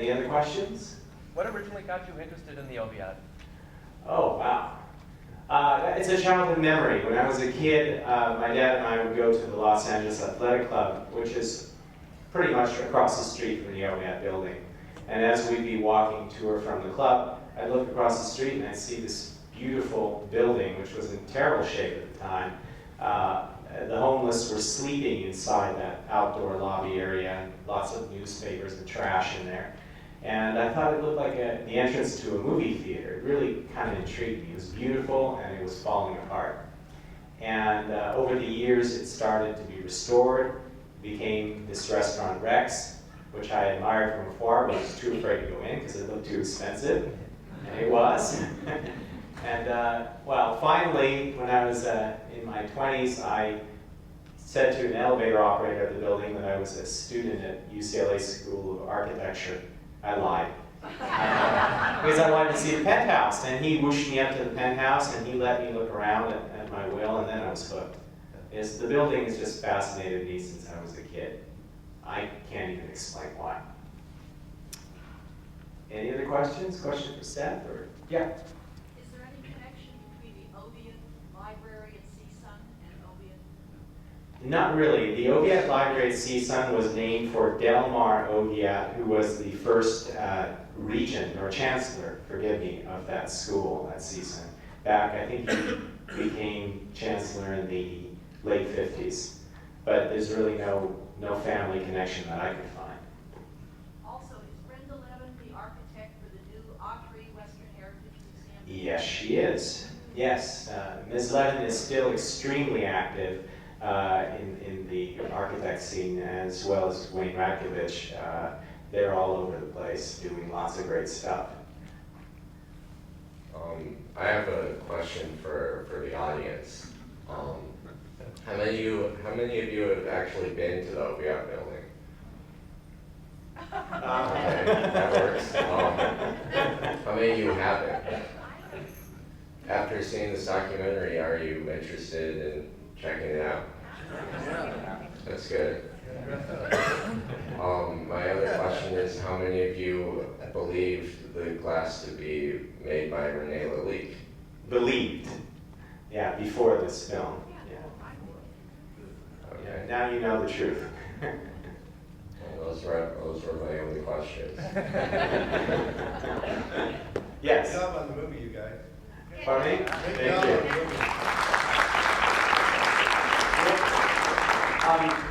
Any other questions? What originally got you interested in the Oviatt? Oh, wow. It's a childhood memory. When I was a kid, my dad and I would go to the Los Angeles Athletic Club, which is pretty much across the street from the Oviatt Building. And as we'd be walking to or from the club, I'd look across the street and I'd see this beautiful building, which was in terrible shape at the time. The homeless were sleeping inside that outdoor lobby area, and lots of newspapers and trash in there. And I thought it looked like the entrance to a movie theater. It really kind of intrigued me. It was beautiful and it was falling apart. And over the years, it started to be restored, became this restaurant Rex, which I admired from afar, but was too afraid to go in because it looked too expensive. And it was. And well, finally, when I was in my 20s, I said to an elevator operator of the building that I was a student at UCLA School of Architecture. I lied. Because I wanted to see the penthouse, and he whooshed me up to the penthouse, and he let me look around at my will, and then I was hooked. The building has just fascinated me since I was a kid. I can't even explain why. Any other questions? Question for Seth? Or yeah. Is there any connection between the Oviatt Library at CSUN and Oviatt? Not really. The Oviatt Library at CSUN was named for Delmar Oviatt, who was the first regent, or chancellor, forgive me, of that school at CSUN. Back, I think he became chancellor in the late 50s. But there's really no family connection that I could find. Also, is Brenda Levin the architect for the new Autry Western Heritage Museum? Yes, she is. Yes, Ms. Levin is still extremely active in the architect scene, as well as Wayne Ratkovich. They're all over the place doing lots of great stuff. I have a question for the audience. How many of you have actually been to the Oviatt Building? Okay, that works. How many of you haven't? After seeing this documentary, are you interested in checking it out? That's good. My other question is, how many of you believe the glass to be made by René Lalique? Believed. Yeah, before this film. Okay. Now you know the truth. Well, those were my only questions. Yes. Good job on the movie, you guys. Pardon me? Good Thank job you. on the movie.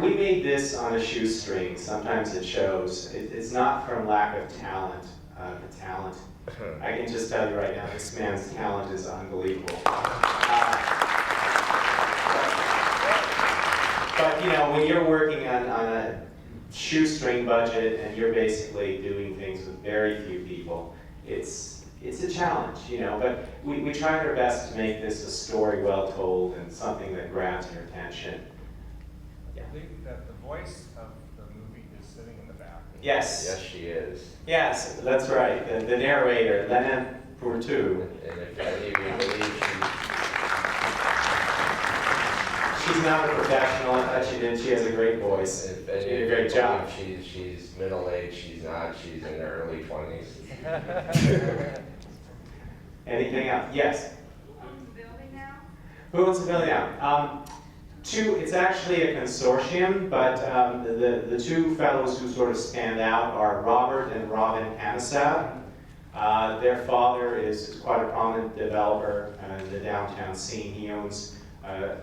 We made this on a shoestring. Sometimes it shows. It's not from lack of talent. The talent. I can just tell you right now, this man's talent is unbelievable. But you know, when you're working on a shoestring budget and you're basically doing things with very few people, it's a challenge, you know. But we tried our best to make this a story well told and something that grabs your attention. I think that the voice of the movie is sitting in the back. Yes. Yes, she is. Yes, that's right. The narrator, Lennon Pourtou. And if any of you believe She's not a professional. I thought she did. She has a great voice. if She any did a of great you job. believe she's middle-aged, she's not. She's in her early 20s. Anything else? Yes. Who owns the building now? Who owns the building now? It's actually a consortium, but the two fellows who sort of stand out are Robert and Robin Hamasow. Their father is quite a prominent developer in the downtown scene. He owns a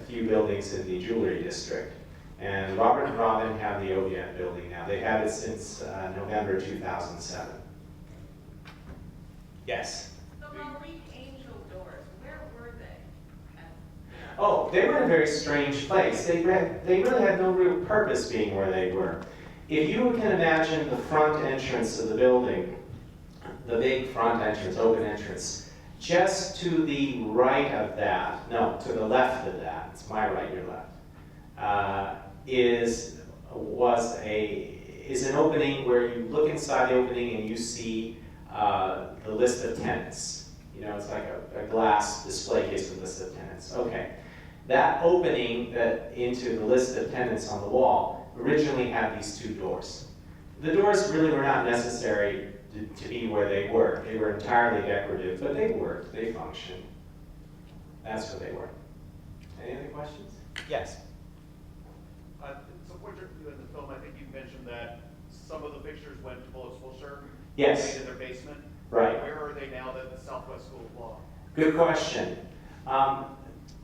few buildings in the jewelry district. And Robert and Robin have the Oviatt Building now. They've had it since November 2007. Yes? The Lalique Angel Doors, where were they? Oh, they were in a very strange place. They really had no real purpose being where they were. If you can imagine the front entrance of the building, the big front entrance, open entrance, just to the right of that, no, to the left of that, it's my right, your left, is an opening where you look inside the opening and you see the list of tenants. You know, it's like a glass display case with a list of tenants. Okay. That opening into the list of tenants on the wall originally had these two doors. The doors really were not necessary to be where they were. They were entirely decorative, but they worked, they functioned. That's what they were. Any other questions? Yes. So in the film, I think you mentioned that some of the fixtures went to Bullocks Wilshire. Yes. In their basement. Right. Where are they now at the Southwest School of Law? Good question.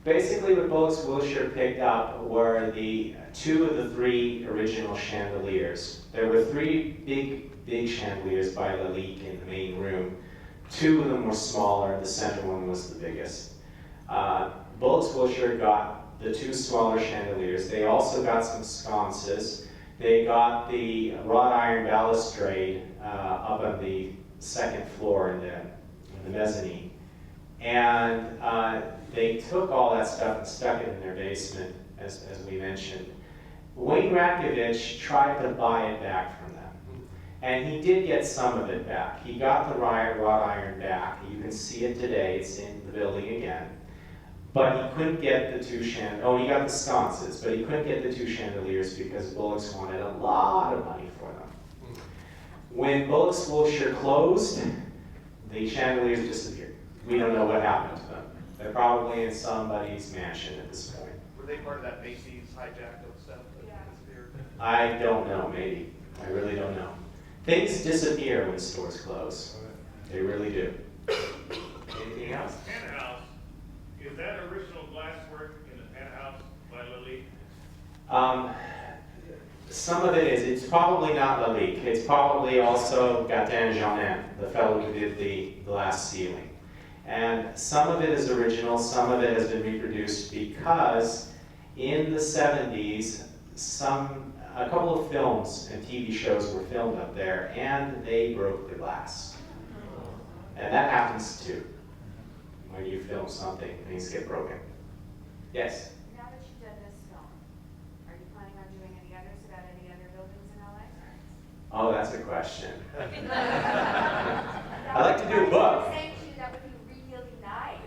Basically what Bullocks Wilshire picked up were the two of the three original chandeliers. There were three big chandeliers by Lalique in the main room. Two of them were smaller, the center one was the biggest. Bullocks Wilshire got the two smaller chandeliers. They also got some sconces. They got the wrought iron balustrade up on the second floor in the mezzanine. And they took all that stuff and stuck it in their basement, as we mentioned. Wayne Ratkovich tried to buy it back from them. And he did get some of it back. He got the wrought iron back. You can see it today. It's in the building again. But he couldn't get the two he got the sconces, but he couldn't get the two chandeliers because Bullocks wanted a lot of money for them. When Bullocks Wilshire closed, the chandeliers disappeared. We don't know what happened to them. They're probably in somebody's mansion at this point. Were they part of that Macy's hijack of stuff that disappeared? I don't know, maybe. I really don't know. Things disappear when stores close. They really do. Anything else? Penthouse, is that original glasswork in the penthouse by Lalique? Some of it is. It's probably not Lalique. It's probably also Gatin Jeanin, the fellow who did the glass ceiling. And some of it is original, some of it has been reproduced because in the 70s, a couple of films and TV shows were filmed up there and they broke the glass. And that happens too. When you film something, things get broken. Yes? Now that you've done this film, are you planning on doing any others about any other buildings in LA? Oh, that's a question. I'd like to do a book. That would be really nice.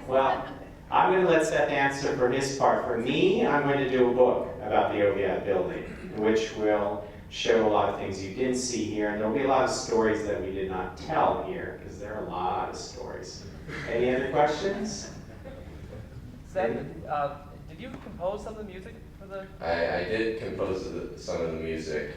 Well, I'm going to let Seth answer for his part. For me, I'm going to do a book about the Oviatt Building, which will show a lot of things you didn't see here, and there'll be a lot of stories that we did not tell here, because there are a lot of stories. Any other questions? Seth, did you compose some of the music for the? I did compose some of the music.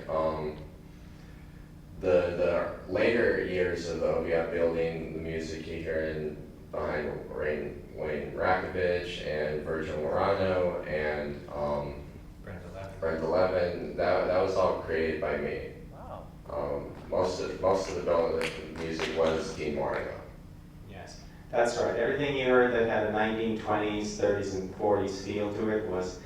The later years of the Oviatt Building, the music you hear behind Wayne Ratkovich and Virgil Morano and Brent Levin, that was all created by me. Wow. Most of the building music was Dean Morano. Yes, that's right. Everything you heard that had a 1920s, 30s, and 40s feel to it was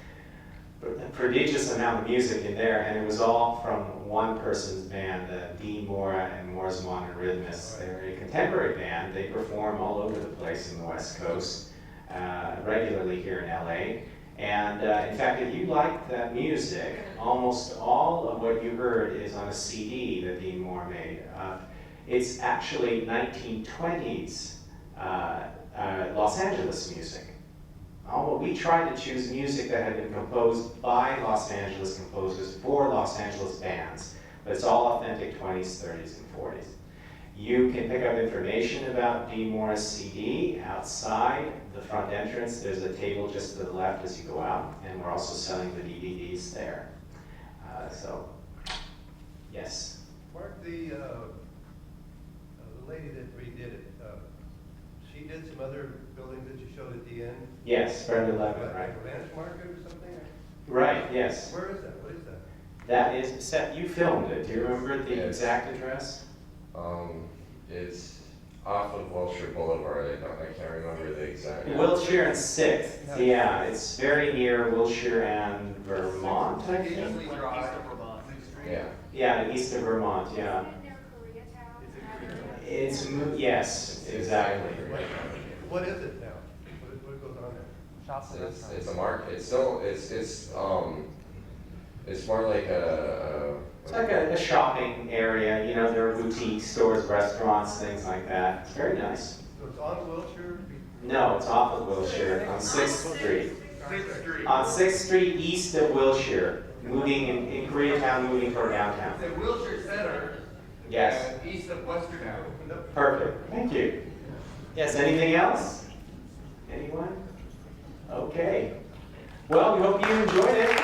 a prodigious amount of music in there, and it was all from one person's band, Dean Mora and Mora's Modern Rhythmists. They're a contemporary band. They perform all over the place in the West Coast, regularly here in LA. And in fact, if you like that music, almost all of what you heard is on a CD that Dean Mora made. It's actually 1920s Los Angeles music. We tried to choose music that had been composed by Los Angeles composers for Los Angeles bands, but it's all authentic 20s, 30s, and 40s. You can pick up information about Dean Mora's CD outside the front entrance. There's a table just to the left as you go out, and we're also selling the DVDs there. Yes? Mark, the lady that redid it, she did some other buildings that you showed at the end? Yes, Brenda Levin, right? Like a ranch market or something? Right, yes. Where is that? What is that? That is, Seth, you filmed it. Do you remember the Yes. exact address? It's off of Wilshire Boulevard. I can't remember the exact. Wilshire and 6th. Yeah, it's very near Wilshire and Vermont, I think. East of Vermont. Yeah. Yeah, east of Vermont, yeah. Isn't there Koreatown? It's, yes, exactly. What is it now? What goes on there? Shops and It's restaurants. a market. It's still it's more like a. It's like a shopping area, you know, there are boutique stores, restaurants, things like that. It's very nice. So it's on Wilshire? No, it's off of Wilshire on 6th Street. 6th Street. On 6th Street east of Wilshire, moving in Koreatown, moving toward downtown. It's in Wilshire Center. Yes. East of Western Avenue. Perfect. Thank you. Yes, anything else? Anyone? Okay. Well, we hope you enjoyed it.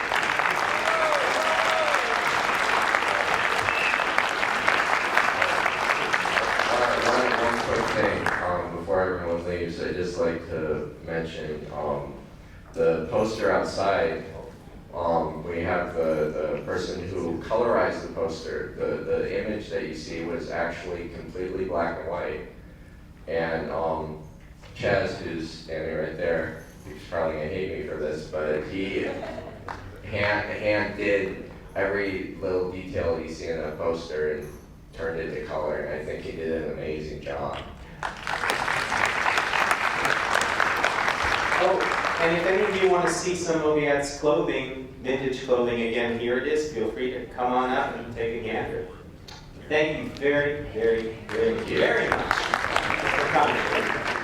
One quick thing, before everyone leaves, I'd just like to mention, the poster outside, we have the person who colorized the poster. The image that you see was actually completely black and white. And Chaz, who's standing right there, he's probably gonna hate me for this, but he hand did every little detail you see in that poster and turned it to color, and I think he did an amazing job. Oh, and if any of you want to see some of Oviatt's clothing, vintage clothing, again, here it is. Feel free to come on up and take a gander. Thank you very, very, very, very much for coming.